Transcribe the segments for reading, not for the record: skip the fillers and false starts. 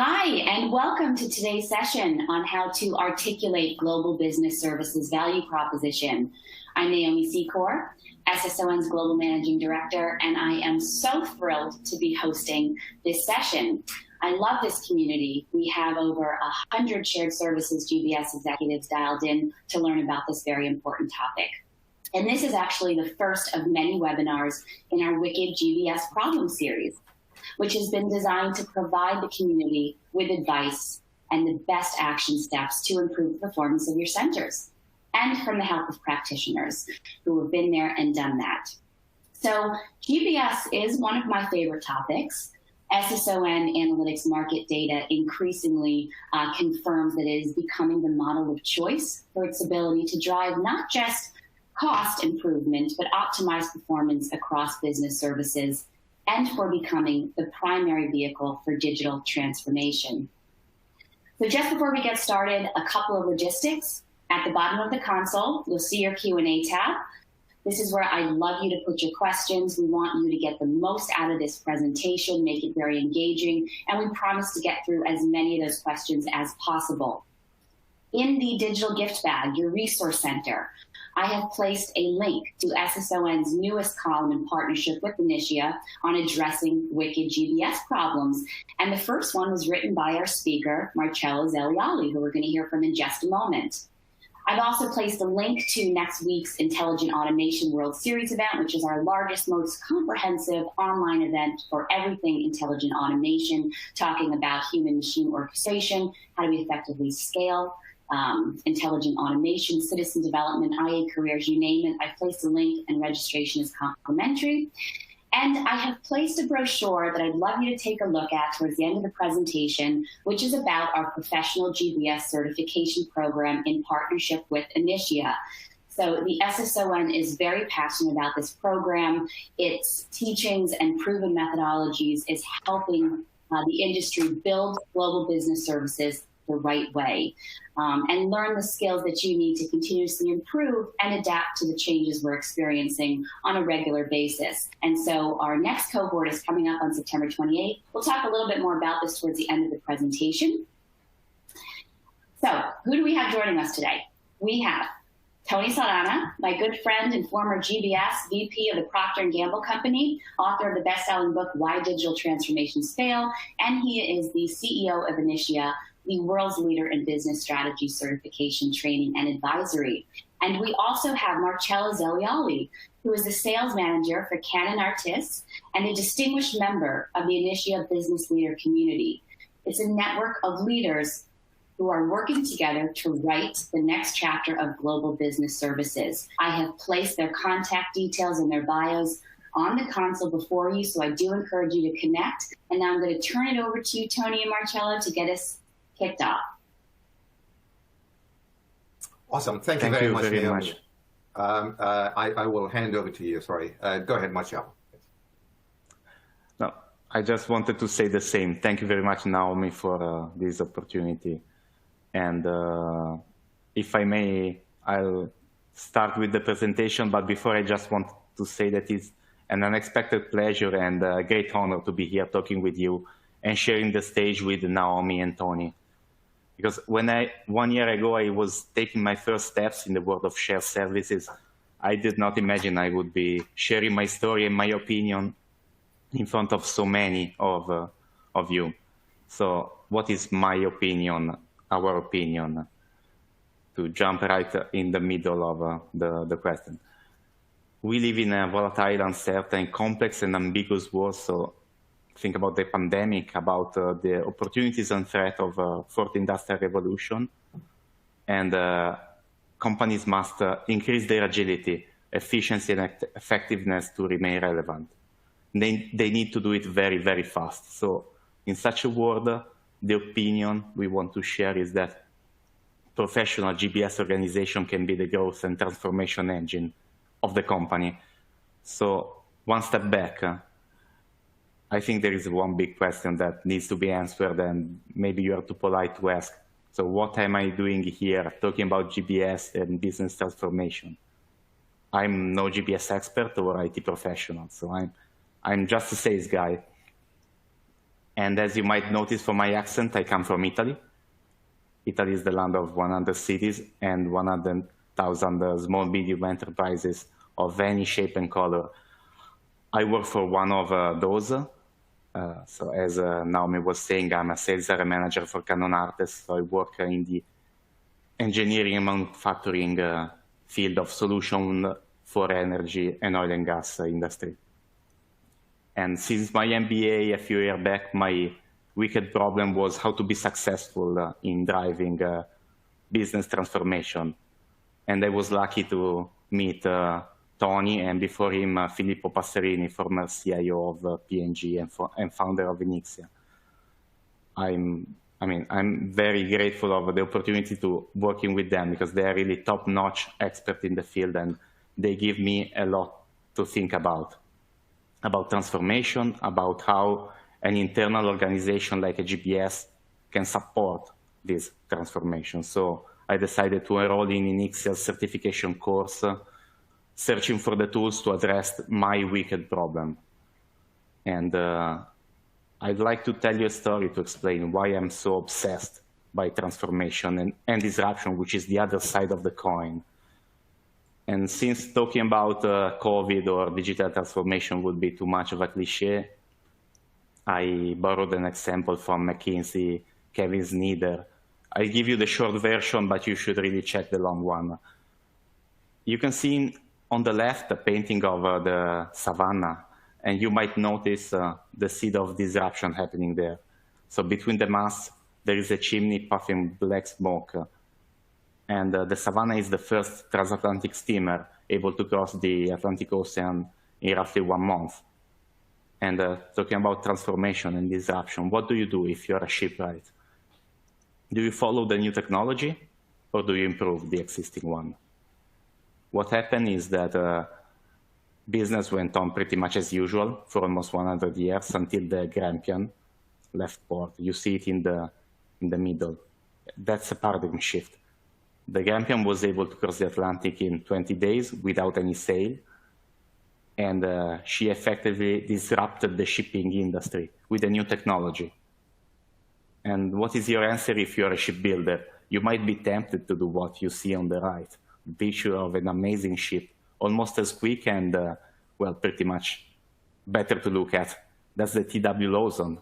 Hi, and welcome to today's session on how to articulate global business services value proposition. I'm Naomi Secor, SSON's Global Managing Director, and I am so thrilled to be hosting this session. I love this community. We have over 100 shared services GBS executives dialed in to learn about this very important topic. And this is actually the first of many webinars in our Wicked GBS Problem Series, which has been designed to provide the community with advice and the best action steps to improve the performance of your centers, and from the help of practitioners who have been there and done that. So GBS is one of my favorite topics. SSON analytics market data increasingly confirms that it is becoming the model of choice for its ability to drive not just cost improvement, but optimize performance across business services, and for becoming the primary vehicle for digital transformation. So just before we get started, a couple of logistics. At the bottom of the console, you'll see your Q&A tab. This is where I'd love you to put your questions. We want you to get the most out of this presentation, make it very engaging, and we promise to get through as many of those questions as possible. In the digital gift bag, your resource center, I have placed a link to SSON's newest column in partnership with Inixia on addressing wicked GBS problems. And the first one was written by our speaker, Marcello Zelioli, who we're going to hear from in just a moment. I've also placed a link to next week's Intelligent Automation World Series event, which is our largest, most comprehensive online event for everything intelligent automation, talking about human-machine orchestration, how do we effectively scale intelligent automation, citizen development, IA careers, you name it. I've placed a link, and registration is complimentary. And I have placed a brochure that I'd love you to take a look at towards the end of the presentation, which is about our professional GBS certification program in partnership with Inixia. So the SSON is very passionate about this program. Its teachings and proven methodologies is helping the industry build global business services the right way, and learn the skills that you need to continuously improve and adapt to the changes we're experiencing on a regular basis. And so our next cohort is coming up on September 28th. We'll talk a little bit more about this towards the end of the presentation. So who do we have joining us today? We have Tony Saldanha, my good friend and former GBS VP of the Procter & Gamble Company, author of the best-selling book, Why Digital Transformations Fail, and he is the CEO of Inixia, the world's leader in business strategy certification, training, and advisory. And we also have Marcello Zelioli, who is the sales manager for Canon Artists and a distinguished member of the Inixia Business Leader Community. It's a network of leaders who are working together to write the next chapter of global business services. I have placed their contact details and their bios on the console before you, so I do encourage you to connect. And now I'm going to turn it over to you, Tony and Marcello, to get us kicked off. Awesome. Thank you very much. I will hand over to you. Sorry. Go ahead, Marcello. No, I just wanted to say the same. Thank you very much, Naomi, for this opportunity. And if I may, I'll start with the presentation. But before, I just want to say that it's an unexpected pleasure and a great honor to be here talking with you and sharing the stage with Naomi and Tony. Because when 1 year ago, I was taking my first steps in the world of shared services, I did not imagine I would be sharing my story and my opinion in front of so many of you. So what is my opinion, our opinion, to jump right in the middle of the question? We live in a volatile, uncertain, complex, and ambiguous world. So think about the pandemic, about the opportunities and threat of fourth industrial revolution. And companies must increase their agility, efficiency, and effectiveness to remain relevant. They need to do it very, very fast. So in such a world, the opinion we want to share is that professional GBS organization can be the growth and transformation engine of the company. So one step back, I think there is one big question that needs to be answered, and maybe you are too polite to ask. So what am I doing here talking about GBS and business transformation? I'm no GBS expert or IT professional, so I'm just a sales guy. And as you might notice from my accent, I come from Italy. Italy is the land of 100 cities and 100,000 small, medium enterprises of any shape and color. I work for one of those. So as Naomi was saying, I'm a sales area manager for Canon Artes. So I work in the engineering and manufacturing field of solution for energy and oil and gas industry. And since my MBA a few years back, my wicked problem was how to be successful in driving business transformation. And I was lucky to meet Tony, and before him, Filippo Passerini, former CIO of P&G and founder of Inixia. I'm very grateful of the opportunity to working with them because they are really top-notch experts in the field, and they give me a lot to think about transformation, about how an internal organization like a GBS can support this transformation. So I decided to enroll in Inixia's certification course, searching for the tools to address my wicked problem. And I'd like to tell you a story to explain why I'm so obsessed by transformation and disruption, which is the other side of the coin. And since talking about COVID or digital transformation would be too much of a cliche, I borrowed an example from McKinsey, Kevin Snyder. I'll give you the short version, but you should really check the long one. You can see on the left a painting of the savannah, and you might notice the seed of disruption happening there. So between the masts, there is a chimney puffing black smoke. And the Savannah is the first transatlantic steamer able to cross the Atlantic Ocean in roughly 1 month. And talking about transformation and disruption, what do you do if you're a shipwright? Do you follow the new technology, or do you improve the existing one? What happened is that business went on pretty much as usual for almost 100 years until the Grampian left port. You see it in the middle. That's a paradigm shift. The Grampian was able to cross the Atlantic in 20 days without any sail, and she effectively disrupted the shipping industry with a new technology. And what is your answer if you're a shipbuilder? You might be tempted to do what you see on the right, a picture of an amazing ship, almost as quick and, well, pretty much better to look at. That's the TW Lawson.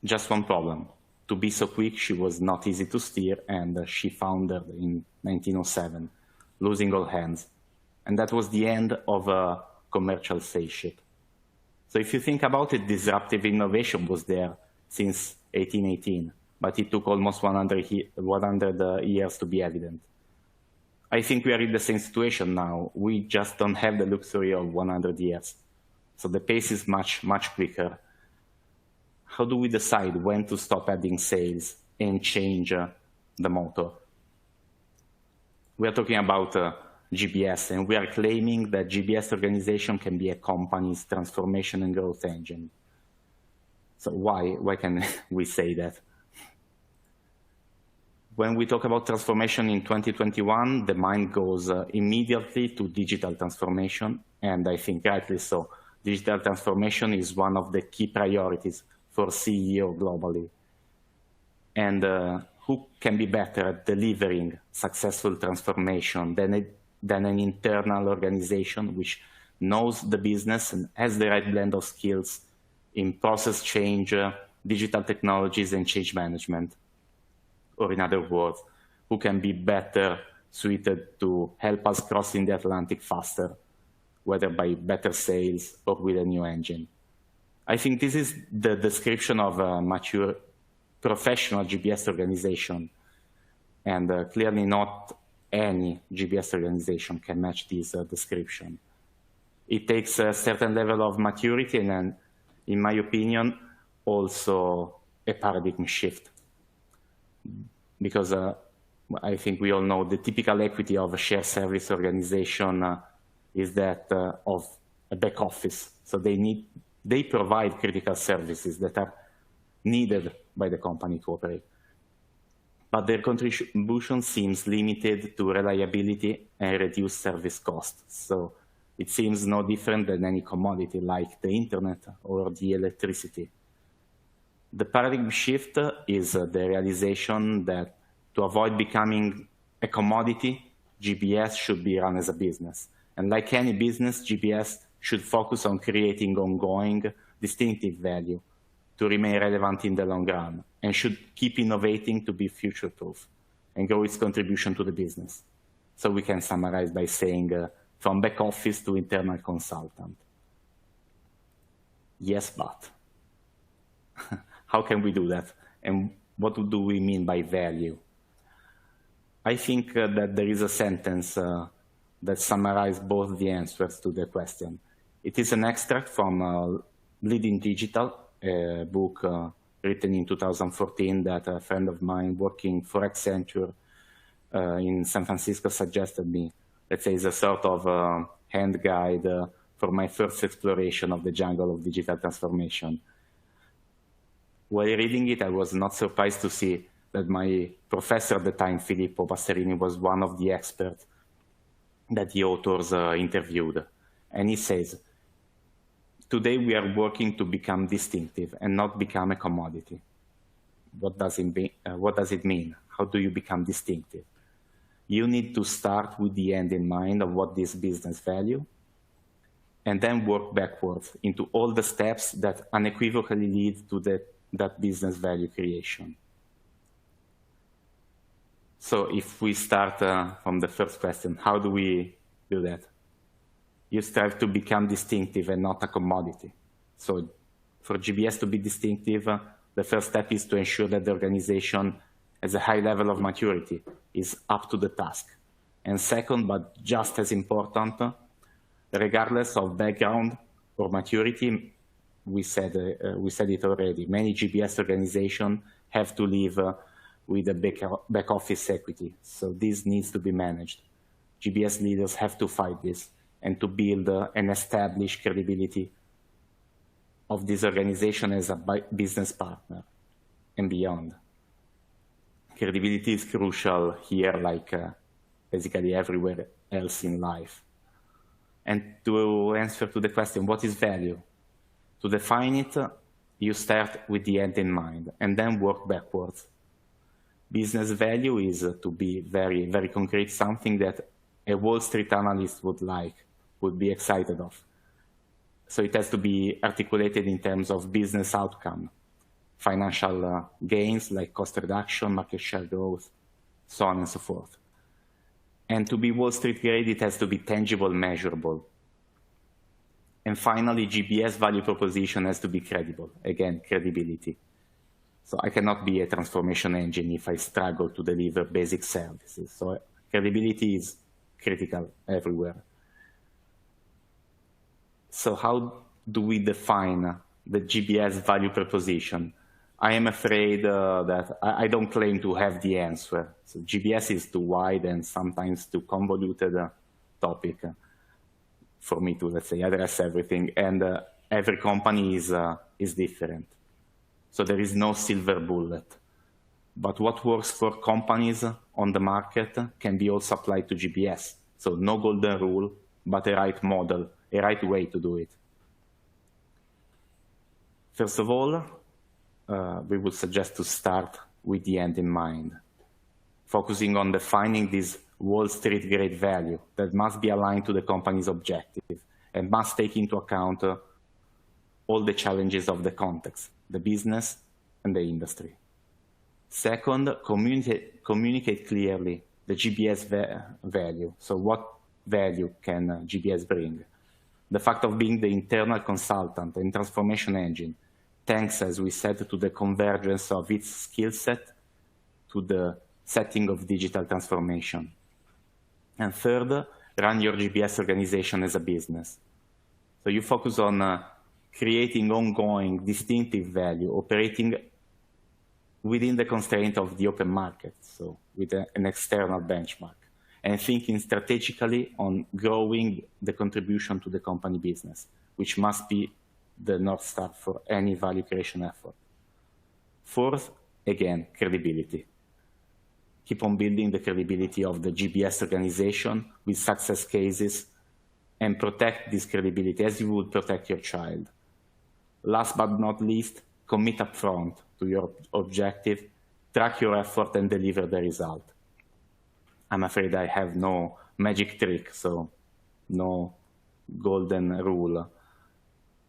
Just one problem. To be so quick, she was not easy to steer, and she foundered in 1907, losing all hands. And that was the end of a commercial sail ship. So if you think about it, disruptive innovation was there since 1818, but it took almost 100 years to be evident. I think we are in the same situation now. We just don't have the luxury of 100 years. So the pace is much, much quicker. How do we decide when to stop adding sails and change the motor? We are talking about GBS, and we are claiming that GBS organization can be a company's transformation and growth engine. So why can we say that? When we talk about transformation in 2021, the mind goes immediately to digital transformation, and I think rightly so. Digital transformation is one of the key priorities for CEO globally. And who can be better at delivering successful transformation than an internal organization which knows the business and has the right blend of skills in process change, digital technologies, and change management? Or in other words, who can be better suited to help us crossing the Atlantic faster, whether by better sales or with a new engine? I think this is the description of a mature professional GBS organization, and clearly not any GBS organization can match this description. It takes a certain level of maturity and, in my opinion, also a paradigm shift. Because I think we all know the typical equity of a shared service organization is that of a back office. So they provide critical services that are needed by the company to operate. But their contribution seems limited to reliability and reduced service costs. So It seems no different than any commodity like the internet or the electricity. The paradigm shift is the realization that to avoid becoming a commodity, GBS should be run as a business. And like any business, GBS should focus on creating ongoing, distinctive value to remain relevant in the long run, and should keep innovating to be future-proof and grow its contribution to the business. So we can summarize by saying from back office to internal consultant. Yes, but. How can we do that? And what do we mean by value? I think that there is a sentence that summarizes both the answers to the question. It is an extract from Bleeding Digital, a book written in 2014 that a friend of mine working for Accenture in San Francisco suggested me. Let's say it's a sort of hand guide for my first exploration of the jungle of digital transformation. While reading it, I was not surprised to see that my professor at the time, Filippo Passerini, was one of the experts that the authors interviewed. And he says, today we are working to become distinctive and not become a commodity. What does it mean? How do you become distinctive? You need to start with the end in mind of what this business value, and then work backwards into all the steps that unequivocally lead to that business value creation. So if we start from the first question, how do we do that? You strive to become distinctive and not a commodity. So for GBS to be distinctive, the first step is to ensure that the organization has a high level of maturity, is up to the task. And second, but just as important, regardless of background or maturity, we said it already, many GBS organizations have to live with a back office equity. So this needs to be managed. GBS leaders have to fight this and to build and establish credibility of this organization as a business partner and beyond. Credibility is crucial here, like basically everywhere else in life. And to answer to the question, what is value? To define it, you start with the end in mind and then work backwards. Business value is, to be very, very concrete, something that a Wall Street analyst would be excited of. So it has to be articulated in terms of business outcome, financial gains like cost reduction, market share growth, so on and so forth. And to be Wall Street grade, it has to be tangible, measurable. And finally, GBS value proposition has to be credible. Again, credibility. So I cannot be a transformation engine if I struggle to deliver basic services. So credibility is critical everywhere. So how do we define the GBS value proposition? I am afraid that I don't claim to have the answer. So GBS is too wide and sometimes too convoluted topic for me to, let's say, address everything. And every company is different. So there is no silver bullet. But what works for companies on the market can be also applied to GBS. So no golden rule, but a right model, a right way to do it. First of all, we would suggest to start with the end in mind, focusing on defining this Wall Street grade value that must be aligned to the company's objective and must take into account all the challenges of the context, the business and the industry. Second, communicate clearly the GBS value. So what value can GBS bring? The fact of being the internal consultant and transformation engine, thanks, as we said, to the convergence of its skill set to the setting of digital transformation. And third, run your GBS organization as a business. So you focus on creating ongoing, distinctive value, operating within the constraint of the open market, so with an external benchmark, and thinking strategically on growing the contribution to the company business, which must be the North Star for any value creation effort. Fourth, again, credibility. Keep on building the credibility of the GBS organization with success cases and protect this credibility as you would protect your child. Last but not least, commit upfront to your objective, track your effort, and deliver the result. I'm afraid I have no magic trick, so no golden rule.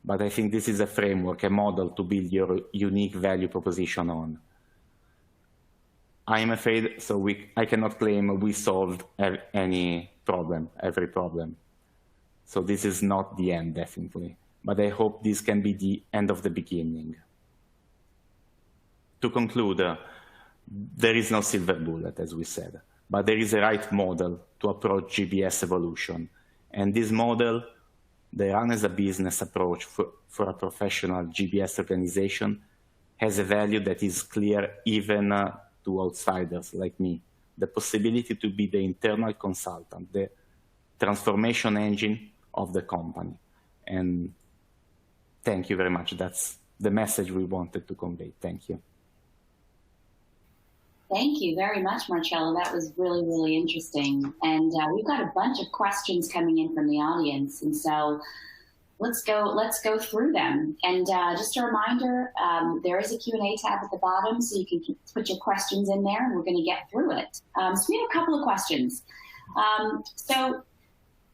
But I think this is a framework, a model to build your unique value proposition on. I'm afraid, so I cannot claim we solved any problem, every problem. So this is not the end, definitely. But I hope this can be the end of the beginning. To conclude, there is no silver bullet, as we said, but there is a right model to approach GBS evolution. And this model, the run as a business approach for a professional GBS organization, has a value that is clear even to outsiders like me. The possibility to be the internal consultant, the transformation engine of the company. And thank you very much. That's the message we wanted to convey. Thank you. Thank you very much, Marcello. That was really, really interesting. And we've got a bunch of questions coming in from the audience. And so let's go through them. And just a reminder, there is a Q&A tab at the bottom, so you can put your questions in there, and we're going to get through it. So we have a couple of questions.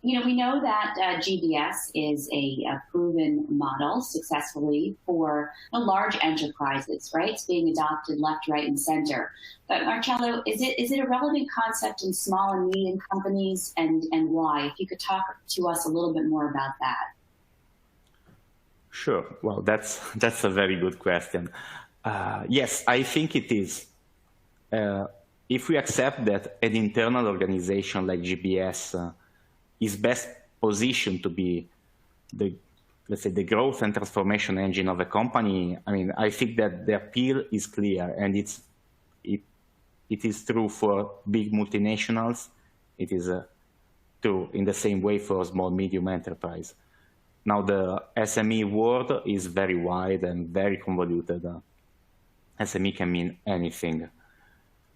We know that GBS is a proven model successfully for large enterprises, right? It's being adopted left, right, and center. But Marcello, is it a relevant concept in small and medium companies, and why? If you could talk to us a little bit more about that. Sure. Well, that's a very good question. Yes, I think it is. If we accept that an internal organization like GBS is best positioned to be let's say, the growth and transformation engine of a company, I mean, I think that the appeal is clear, and it is true for big multinationals. It is true in the same way for a small, medium enterprise. Now, the SME world is very wide and very convoluted. SME can mean anything.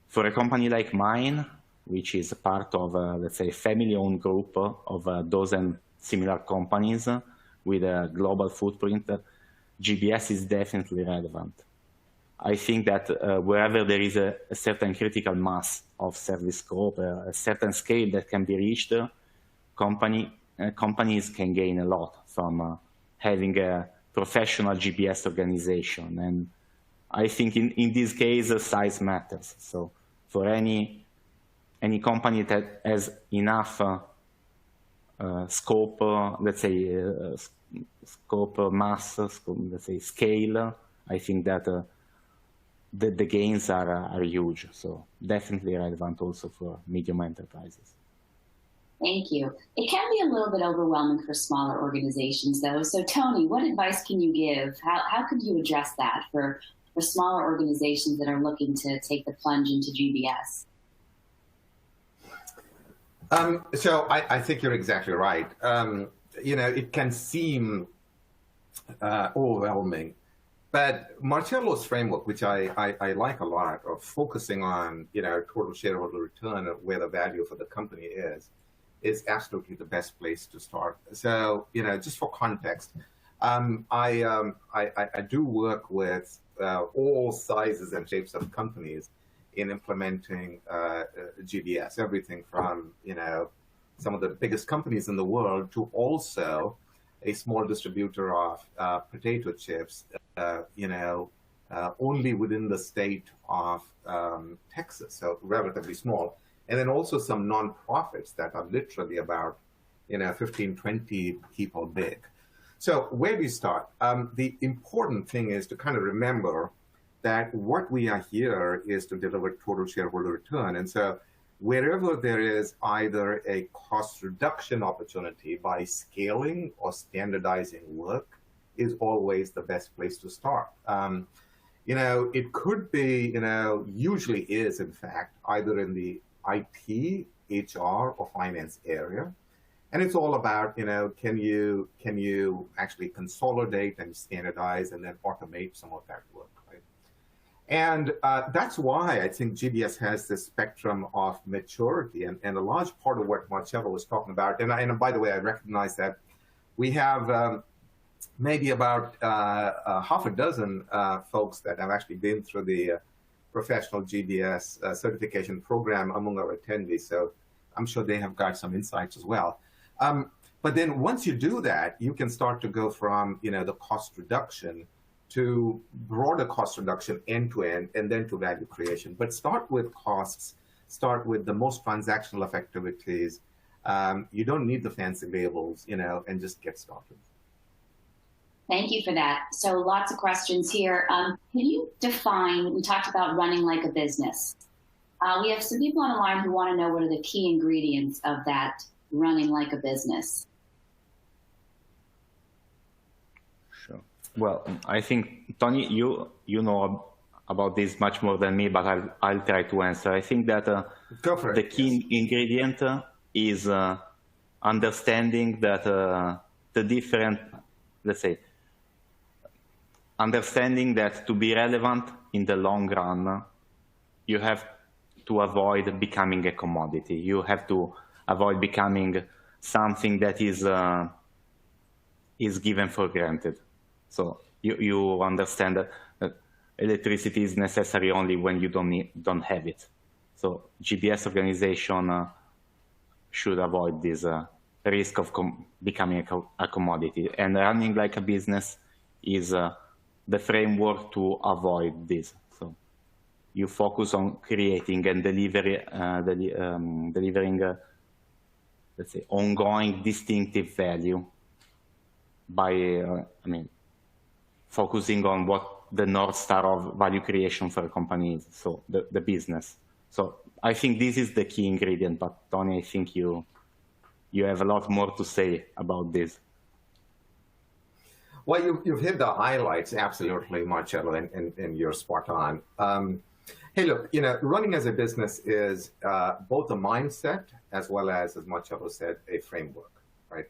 For a company like mine, which is part of, let's say, a family-owned group of a dozen similar companies with a global footprint, GBS is definitely relevant. I think that wherever there is a certain critical mass of service scope, a certain scale that can be reached, companies can gain a lot from having a professional GBS organization. And I think in this case, size matters. So for any company that has enough scope, let's say, scope, mass, let's say, scale, I think that the gains are huge. So definitely relevant also for medium enterprises. Thank you. It can be a little bit overwhelming for smaller organizations, though. So Tony, what advice can you give? How could you address that for smaller organizations that are looking to take the plunge into GBS? So I think you're exactly right. It can seem overwhelming, but Marcello's framework, which I like a lot, of focusing on total shareholder return, where the value for the company is absolutely the best place to start. So just for context, I do work with all sizes and shapes of companies in implementing GBS, everything from some of the biggest companies in the world to also a small distributor of potato chips, only within the state of Texas, so relatively small, and then also some nonprofits that are literally about 15, 20 people big. So where do we start? The important thing is to kind of remember that what we are here is to deliver total shareholder return. And so wherever there is either a cost reduction opportunity by scaling or standardizing work is always the best place to start. It could be, usually is, in fact, either in the IT, HR, or finance area. And it's all about, can you actually consolidate and standardize and then automate some of that work, right? And that's why I think GBS has this spectrum of maturity, and a large part of what Marcello was talking about. And by the way, I recognize that we have maybe about half a dozen folks that have actually been through the professional GBS certification program among our attendees. So I'm sure they have got some insights as well. But then once you do that, you can start to go from the cost reduction to broader cost reduction end to end, and then to value creation. But start with costs, start with the most transactional of activities. You don't need the fancy labels, and just get started. Thank you for that. So lots of questions here. Can you define, we talked about running like a business. We have some people on the line who want to know what are the key ingredients of that running like a business. Well, I think, Tony, you know about this much more than me, but I'll try to answer. I think that the key ingredient is understanding that the different, let's say, understanding that to be relevant in the long run, you have to avoid becoming a commodity. You have to avoid becoming something that is given for granted. So you understand that electricity is necessary only when you don't have it. So GBS organization should avoid this risk of becoming a commodity. And running like a business is the framework to avoid this. So you focus on creating and delivering, let's say, ongoing distinctive value by, focusing on what the North Star of value creation for a company is, so the business. So I think this is the key ingredient, but Tony, I think you have a lot more to say about this. Well, you've hit the highlights, absolutely, Marcello, and you're spot on. Hey, look, running as a business is both a mindset as well as Marcello said, a framework, right?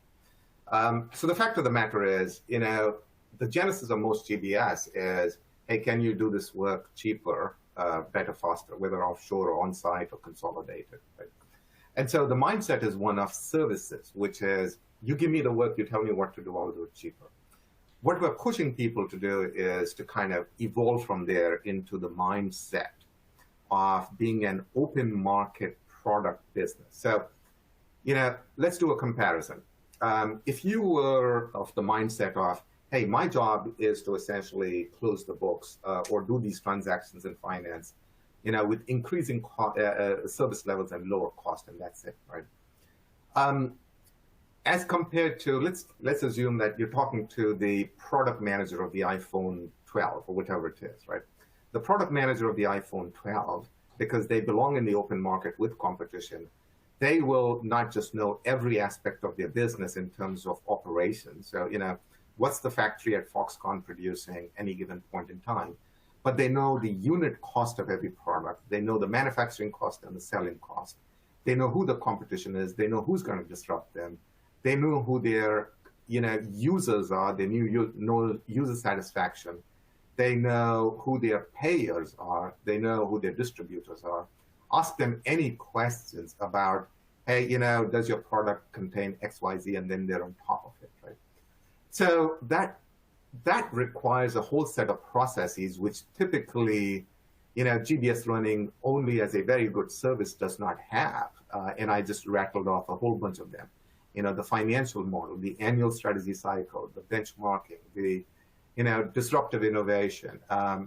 So the fact of the matter is, the genesis of most GBS is, hey, can you do this work cheaper, better, faster, whether offshore or on-site or consolidated, right? And so the mindset is one of services, which is, you give me the work, you tell me what to do, I'll do it cheaper. What we're pushing people to do is to kind of evolve from there into the mindset of being an open market product business. So, let's do a comparison. If you were of the mindset of, hey, my job is to essentially close the books or do these transactions in finance, with increasing service levels and lower cost, and that's it, right? As compared to, let's assume that you're talking to the product manager of the iPhone 12 or whatever it is, right? The product manager of the iPhone 12, because they belong in the open market with competition, they will not just know every aspect of their business in terms of operations. So, what's the factory at Foxconn producing any given point in time? But they know the unit cost of every product. They know the manufacturing cost and the selling cost. They know who the competition is. They know who's going to disrupt them. They know who their users are. They know user satisfaction. They know who their payers are. They know who their distributors are. Ask them any questions about, hey, does your product contain X, Y, Z, and then they're on top of it, right? So that requires a whole set of processes, which typically, GBS running only as a very good service does not have. And I just rattled off a whole bunch of them. The financial model, the annual strategy cycle, the benchmarking, the, disruptive innovation,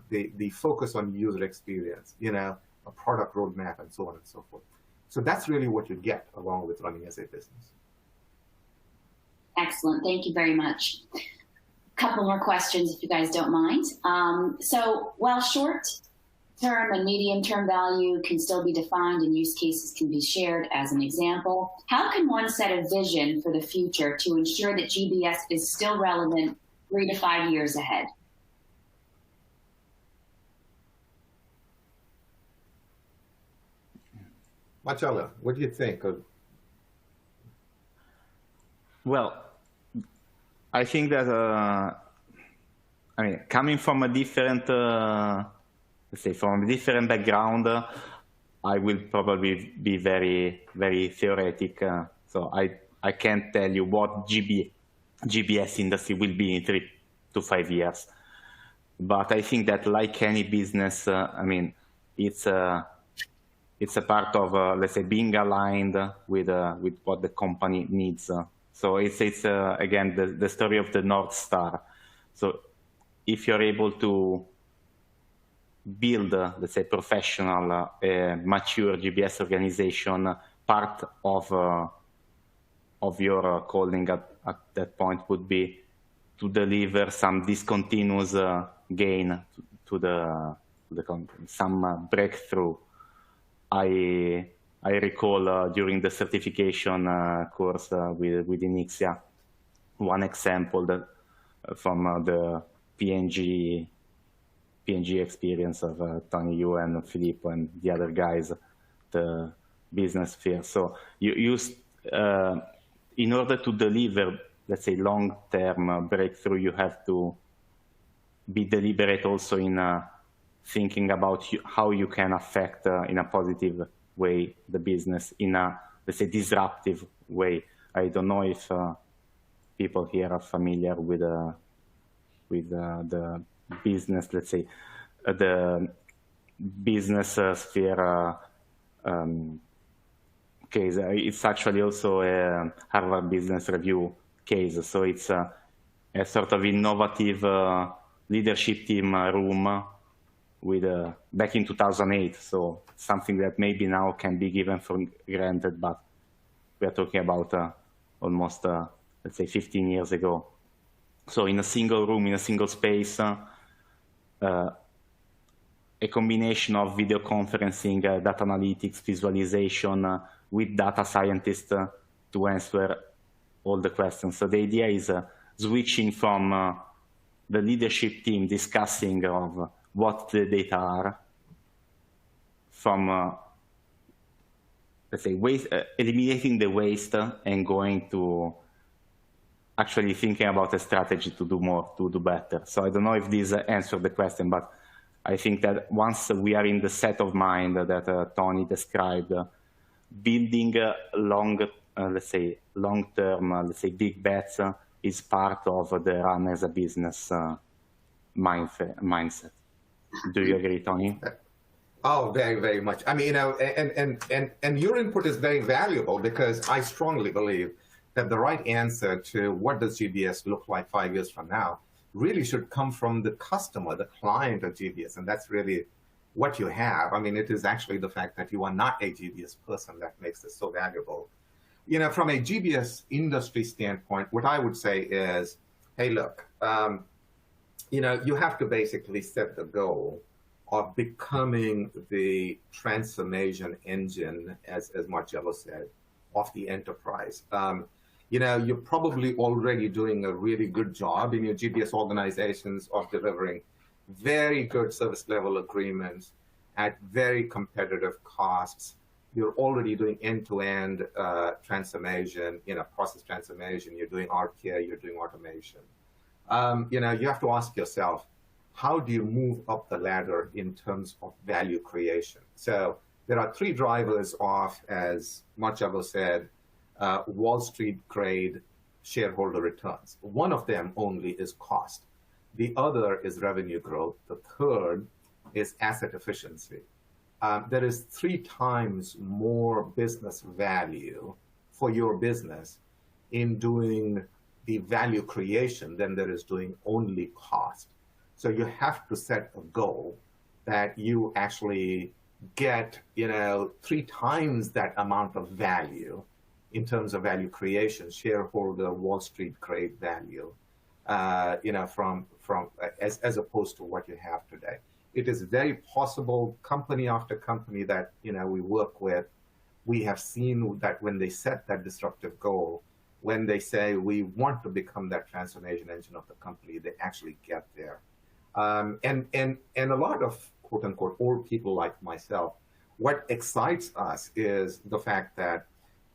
the focus on user experience, a product roadmap, and so on and so forth. So that's really what you get along with running as a business. Excellent. Thank you very much. A couple more questions, if you guys don't mind. So while short-term and medium-term value can still be defined and use cases can be shared as an example, how can one set a vision for the future to ensure that GBS is still relevant 3 to 5 years ahead? Marcello, what do you think? Well, I think that, coming from a different, let's say, from a different background, I will probably be very, very theoretic. So I can't tell you what GBS industry will be in 3 to 5 years. But I think that, like any business, I mean, it's a part of, let's say, being aligned with what the company needs. So it's again, the story of the North Star. So if you're able to build, let's say, professional, mature GBS organization, part of your calling at that point would be to deliver some discontinuous gain to the company, some breakthrough. I recall during the certification course with Inixia, one example that from the PNG experience of Tony, you and Filippo and the other guys, the business sphere. So you in order to deliver, let's say, long-term breakthrough, you have to be deliberate also in thinking about how you can affect in a positive way the business in a, let's say, disruptive way. I don't know if people here are familiar with the business, let's say, the business sphere case. It's actually also a Harvard Business Review case. So it's a sort of innovative leadership team room with back in 2008. So something that maybe now can be given for granted, but we are talking about almost, let's say, 15 years ago. So in a single room, in a single space, a combination of video conferencing, data analytics, visualization with data scientists to answer all the questions. So the idea is switching from the leadership team discussing of what the data are, from let's say eliminating the waste and going to actually thinking about a strategy to do more, to do better. So I don't know if this answered the question, but I think that once we are in the set of mind that Tony described, building let's say, long-term, let's say, big bets is part of the run as a business mindset. Do you agree, Tony? Oh, very, very much. I mean, you know, and your input is very valuable, because I strongly believe that the right answer to what does GBS look like 5 years from now really should come from the customer, the client of GBS. And that's really what you have. I mean, it is actually the fact that you are not a GBS person that makes this so valuable. You know, from a GBS industry standpoint, what I would say is, hey, look, you know, you have to basically set the goal of becoming the transformation engine, as Marcello said, of the enterprise. You know, you're probably already doing a really good job in your GBS organizations of delivering very good service level agreements at very competitive costs. You're already doing end-to-end transformation, you know, process transformation. You're doing RPA, you're doing automation. You know, you have to ask yourself, how do you move up the ladder in terms of value creation? So there are 3 drivers of, as Marcello said, Wall Street grade shareholder returns. One of them only is cost. The other is revenue growth. The third is asset efficiency. There is 3 times more business value for your business in doing the value creation than there is doing only cost. So you have to set a goal that you actually get, you know, 3 times that amount of value in terms of value creation, shareholder Wall Street grade value, you know, from as opposed to what you have today. It is very possible, company after company that, you know, we work with, we have seen that when they set that disruptive goal, when they say we want to become that transformation engine of the company, they actually get there. And a lot of quote unquote old people like myself, what excites us is the fact that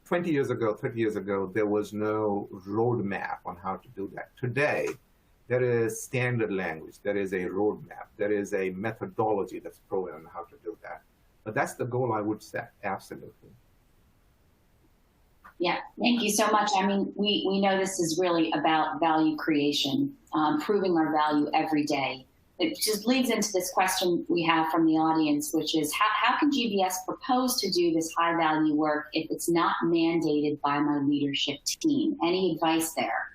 20 years ago, 30 years ago, there was no roadmap on how to do that. Today, There is standard language. There is a roadmap. There is a methodology that's proven on how to do that. But that's the goal I would set, absolutely. Yeah, thank you so much. I mean, we know this is really about value creation, proving our value every day. It just leads into this question we have from the audience, which is how can GBS propose to do this high value work if it's not mandated by my leadership team? Any advice there?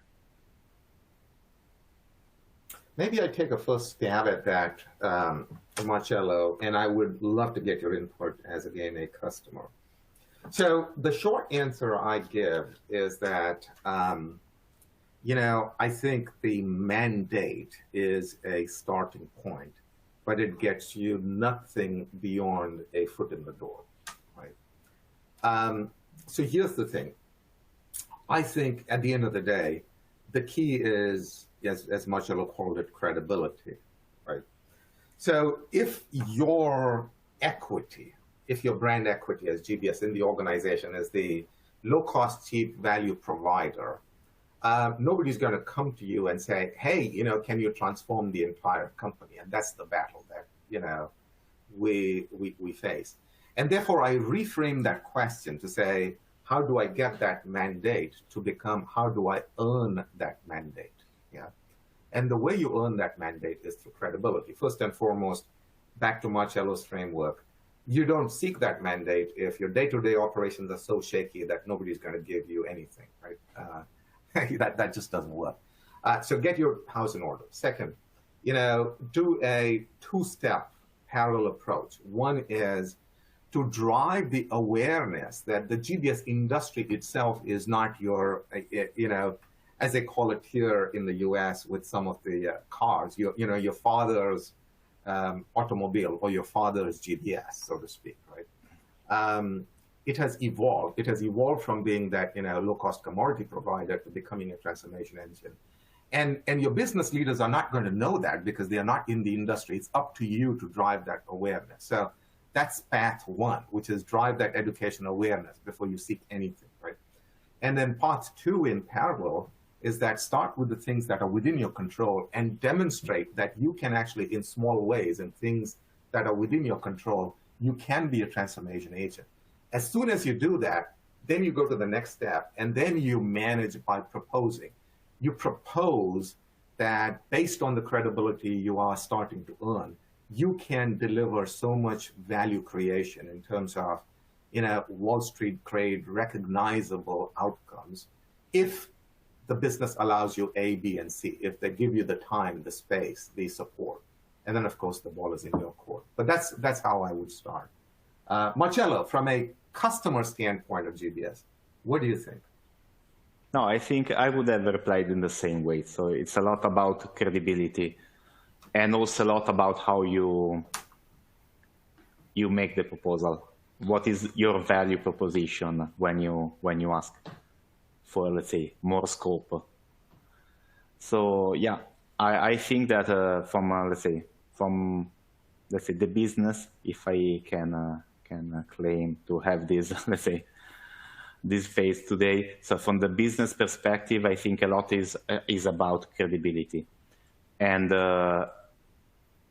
Maybe I take a first stab at that, Marcello, and I would love to get your input as, again, a customer. So the short answer I give is that, you know, I think the mandate is a starting point, but it gets you nothing beyond a foot in the door, right? So here's the thing. I think at the end of the day, the key is, as Marcello called it, credibility, right? So if your equity, if your brand equity as GBS in the organization is the low-cost, cheap value provider, nobody's going to come to you and say, hey, you know, can you transform the entire company? And that's the battle that, you know, we face. And therefore, I reframe that question to say, how do I get that mandate to become, how do I earn that mandate? Yeah. And the way you earn that mandate is through credibility. First and foremost, back to Marcello's framework, you don't seek that mandate if your day-to-day operations are so shaky that nobody's going to give you anything, right? That just doesn't work. So get your house in order. Second, you know, do a two-step parallel approach. One is to drive the awareness that the GBS industry itself is not your, you know, as they call it here in the US with some of the cars, you know, your father's automobile or your father's GBS, so to speak, right? It has evolved. It has evolved from being that, you know, low-cost commodity provider to becoming a transformation engine. And your business leaders are not going to know that because they are not in the industry. It's up to you to drive that awareness. So that's path one, which is drive that education awareness before you seek anything, right? And then path two in parallel is that start with the things that are within your control and demonstrate that you can actually, in small ways and things that are within your control, you can be a transformation agent. As soon as you do that, then you go to the next step, and then you manage by proposing. You propose that based on the credibility you are starting to earn, you can deliver so much value creation in terms of, you know, Wall Street grade recognizable outcomes if the business allows you A, B, and C, if they give you the time, the space, the support. And then, of course, the ball is in your court. But that's how I would start. Marcello, from a customer standpoint of GBS, what do you think? No, I think I would have replied in the same way. So it's a lot about credibility and also a lot about how you make the proposal. What is your value proposition when you ask for, let's say, more scope? So yeah, I think that from let's say the business, if I can claim to have this let's say this phase today. So from the business perspective, I think a lot is about credibility and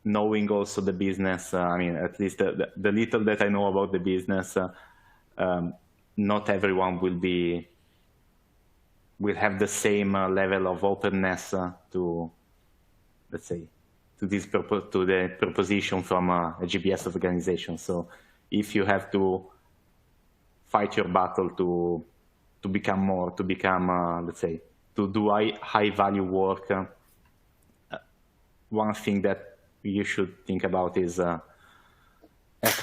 knowing also the business. I mean, at least the little that I know about the business, not everyone will have the same level of openness to, let's say, to the proposition from a GBS organization. So if you have to fight your battle to become let's say, to do high value work, one thing that you should think about is at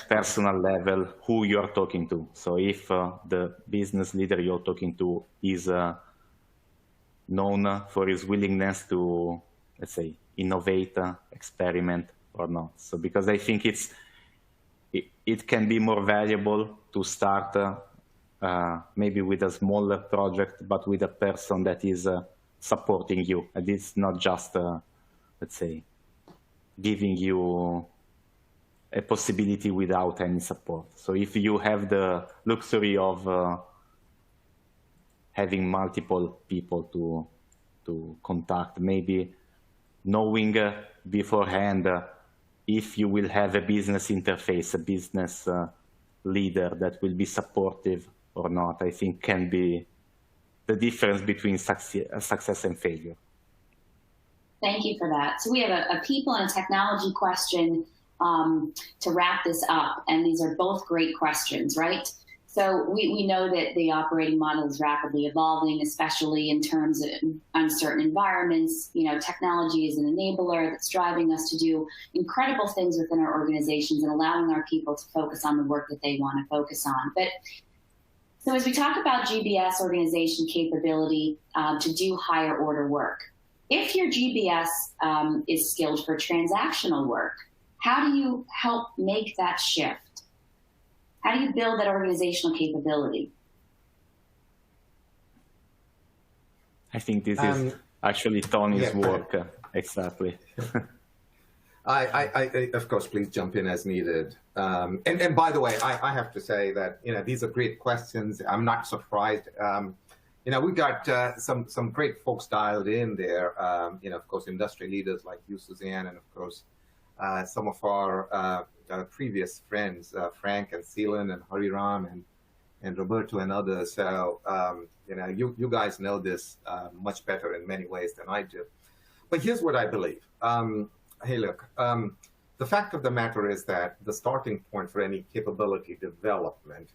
personal level who you're talking to. So if the business leader you're talking to is known for his willingness to, let's say, innovate, experiment or not. So because I think it can be more valuable to start maybe with a smaller project, but with a person that is supporting you. And it's not just, let's say, giving you a possibility without any support. So if you have the luxury of having multiple people to contact, maybe knowing beforehand if you will have a business interface, a business leader that will be supportive or not, I think can be the difference between success and failure. Thank you for that. So we have a people and a technology question to wrap this up, and these are both great questions, right? So we know that the operating model is rapidly evolving, especially in terms of uncertain environments. You know, technology is an enabler that's driving us to do incredible things within our organizations and allowing our people to focus on the work that they want to focus on. But so as we talk about GBS organization capability to do higher order work, if your GBS is skilled for transactional work, how do you help make that shift? How do you build that organizational capability? I think this is actually Tony's work. Exactly. I of course, please jump in as needed. And by the way, I have to say that, you know, these are great questions. I'm not surprised. You know, we've got some great folks dialed in there. You know, of course, industry leaders like you, Suzanne, and of course, some of our previous friends, Frank and Seelan and Hariram and Roberto and others. So, you know, you guys know this much better in many ways than I do. But here's what I believe. Hey, look, the fact of the matter is that the starting point for any capability development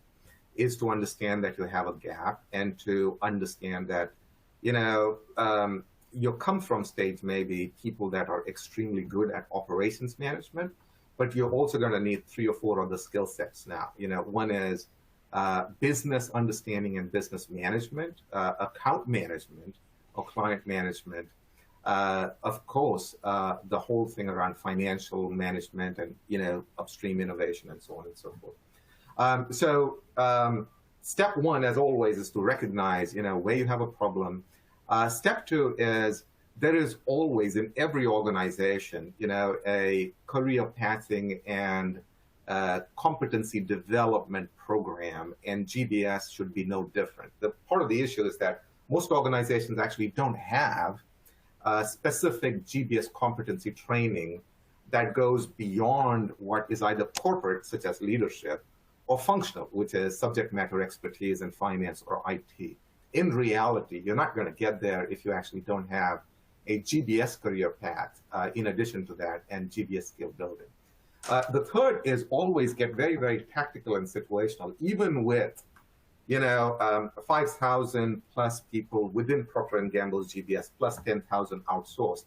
is to understand that you have a gap and to understand that, you know, you come from stage maybe people that are extremely good at operations management, but you're also going to need 3 or 4 other skill sets now. You know, one is business understanding and business management, account management or client management, of course, the whole thing around financial management and, you know, upstream innovation and so on and so forth. Step 1, as always, is to recognize, you know, where you have a problem. Step 2 is there is always in every organization, you know, a career pathing and competency development program, and GBS should be no different. The part of the issue is that most organizations actually don't have specific GBS competency training that goes beyond what is either corporate, such as leadership, or functional, which is subject matter expertise in finance or IT. In reality, you're not going to get there if you actually don't have a GBS career path in addition to that, and GBS skill building. The third is always get very, very tactical and situational, even with, you know, 5,000 plus people within Procter & Gamble's GBS plus 10,000 outsourced.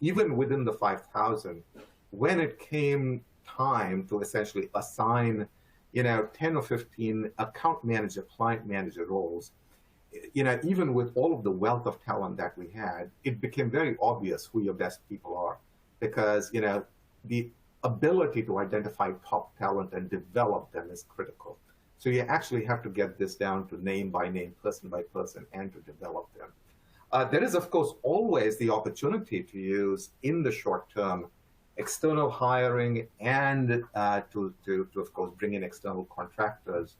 Even within the 5,000, when it came time to essentially assign, you know, 10 or 15 account manager, client manager roles, you know, even with all of the wealth of talent that we had, it became very obvious who your best people are, because, you know, the ability to identify top talent and develop them is critical. So you actually have to get this down to name by name, person by person, and to develop them. There is, of course, always the opportunity to use in the short term external hiring and to of course bring in external contractors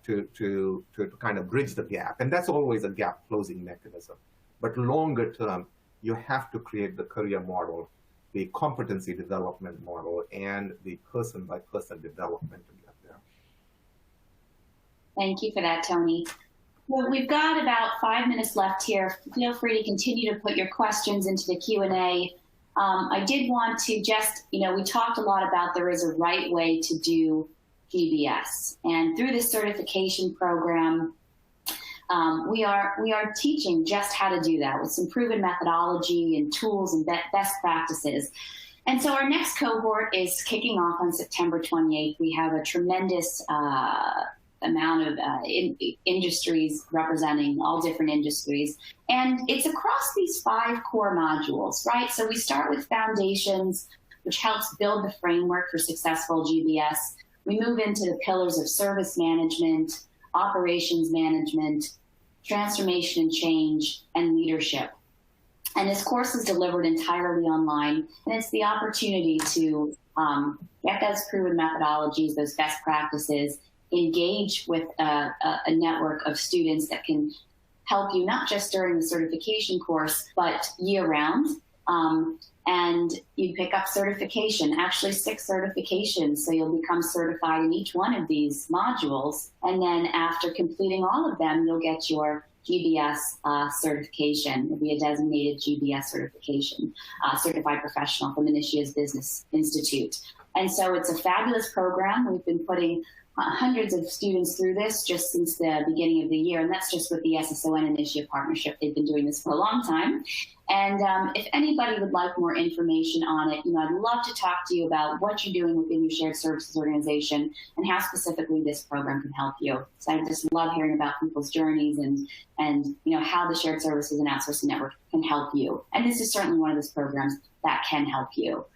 to kind of bridge the gap, and that's always a gap closing mechanism. But longer term, you have to create the career model, the competency development model, and the person by person development to get there. Thank you for that, Tony. Well, we've got about 5 minutes left here. Feel free to continue to put your questions into the Q&A. I did want to just, you know, we talked a lot about there is a right way to do GBS. And through this certification program, we are teaching just how to do that with some proven methodology and tools and best practices. And so our next cohort is kicking off on September 28th. We have a tremendous amount of industries representing all different industries. And it's across these 5 core modules, right? So we start with foundations, which helps build the framework for successful GBS. We move into the pillars of service management, operations management, transformation and change, and leadership. And this course is delivered entirely online, and it's the opportunity to get those proven methodologies, those best practices, engage with a network of students that can help you not just during the certification course, but year-round, and you pick up certification, actually 6 certifications. So you'll become certified in each one of these modules. And then after completing all of them, you'll get your GBS certification. It'll be a designated GBS certification, certified professional from Inixia's Business Institute. And so it's a fabulous program. We've been putting hundreds of students through this just since the beginning of the year, and that's just with the SSON and Inixia partnership. They've been doing this for a long time. And if anybody would like more information on it, I'd love to talk to you about what you're doing within your shared services organization and how specifically this program can help you. So I just love hearing about people's journeys and how the shared services and outsourcing network can help you. And this is certainly one of those programs that can help you.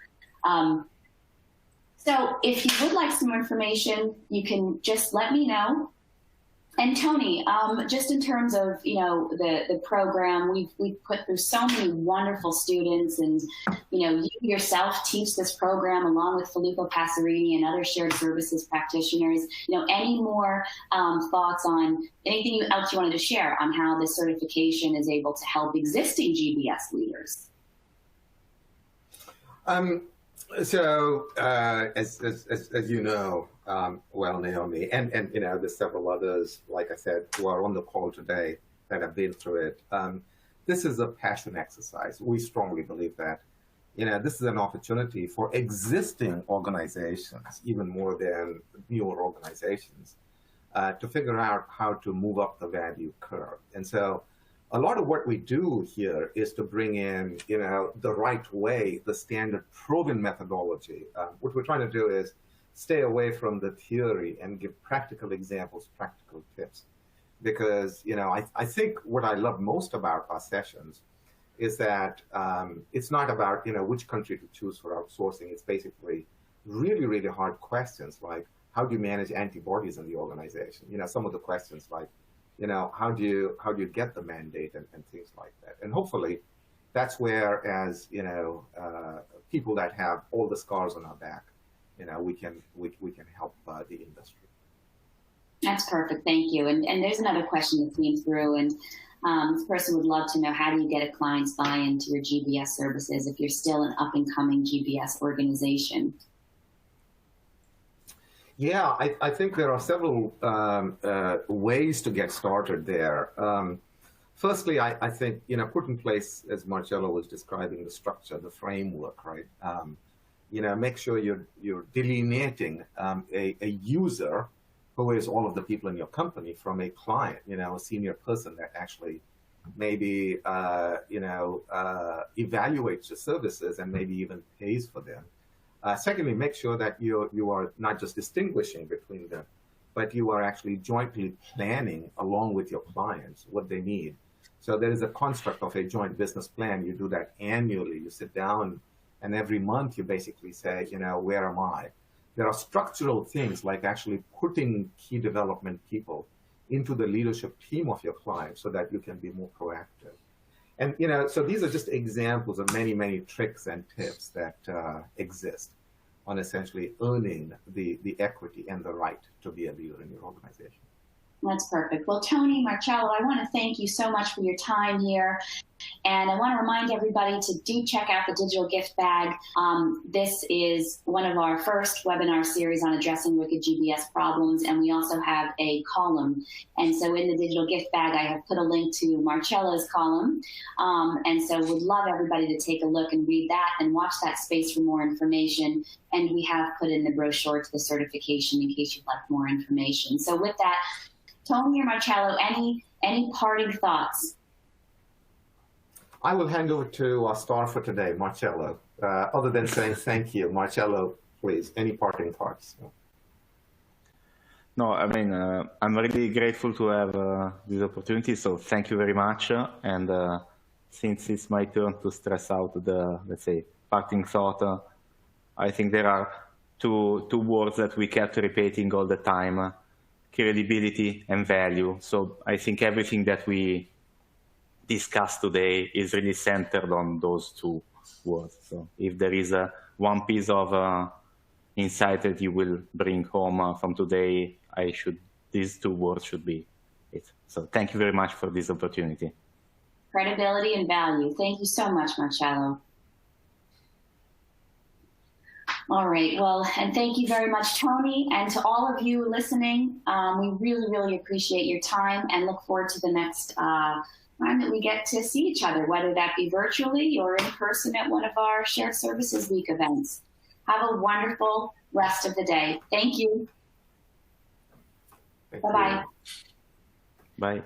So if you would like some more information, you can just let me know. And Tony, just in terms of the program, we've put through so many wonderful students, and you yourself teach this program along with Filippo Passerini and other shared services practitioners. Any more thoughts on anything else you wanted to share on how this certification is able to help existing GBS leaders? So, as you know, well, Naomi, and there's several others, like I said, who are on the call today that have been through it. This is a passion exercise. We strongly believe that, this is an opportunity for existing organizations, even more than newer organizations, to figure out how to move up the value curve. And so, a lot of what we do here is to bring in, the right way, the standard proven methodology. What we're trying to do is stay away from the theory and give practical examples, practical tips. Because, I think what I love most about our sessions is that it's not about, which country to choose for outsourcing. It's basically really, really hard questions like, how do you manage antibodies in the organization? Some of the questions like, how do you get the mandate and things like that? And hopefully that's where, as people that have all the scars on our back, we can help the industry. That's perfect. Thank you. And there's another question that came through, and this person would love to know, how do you get a client's buy-in to your GBS services if you're still an up-and-coming GBS organization? Yeah, I think there are several ways to get started there. Firstly, I think, put in place, as Marcello was describing, the structure, the framework, right? Make sure you're delineating a user who is all of the people in your company from a client, a senior person that actually maybe, evaluates your services and maybe even pays for them. Secondly, make sure that you are not just distinguishing between them, but you are actually jointly planning along with your clients what they need. So there is a construct of a joint business plan. You do that annually. You sit down, and every month you basically say, where am I? There are structural things like actually putting key development people into the leadership team of your client so that you can be more proactive. And, so these are just examples of many, many tricks and tips that exist on essentially earning the equity and the right to be a leader in your organization. That's perfect. Well, Tony, Marcello, I want to thank you so much for your time here. And I want to remind everybody to do check out the digital gift bag. This is one of our first webinar series on addressing wicked GBS problems, and we also have a column. And so in the digital gift bag, I have put a link to Marcello's column. And so would love everybody to take a look and read that and watch that space for more information. And we have put in the brochure to the certification in case you'd like more information. So with that, Tony or Marcello, any parting thoughts? I will hand over to our star for today, Marcello. Other than saying thank you, Marcello, please, any parting thoughts? No, I mean, I'm really grateful to have this opportunity, so thank you very much. And since it's my turn to stress out the, let's say, parting thought, I think there are two words that we kept repeating all the time, credibility and value. So I think everything that we discussed today is really centered on those two words. So if there is one piece of insight that you will bring home from today, these two words should be it. So thank you very much for this opportunity. Credibility and value. Thank you so much, Marcello. All right. Well, and thank you very much, Tony, and to all of you listening. We really, really appreciate your time and look forward to the next time that we get to see each other, whether that be virtually or in person at one of our Shared Services Week events. Have a wonderful rest of the day. Thank you. Thank Bye-bye. you. Bye.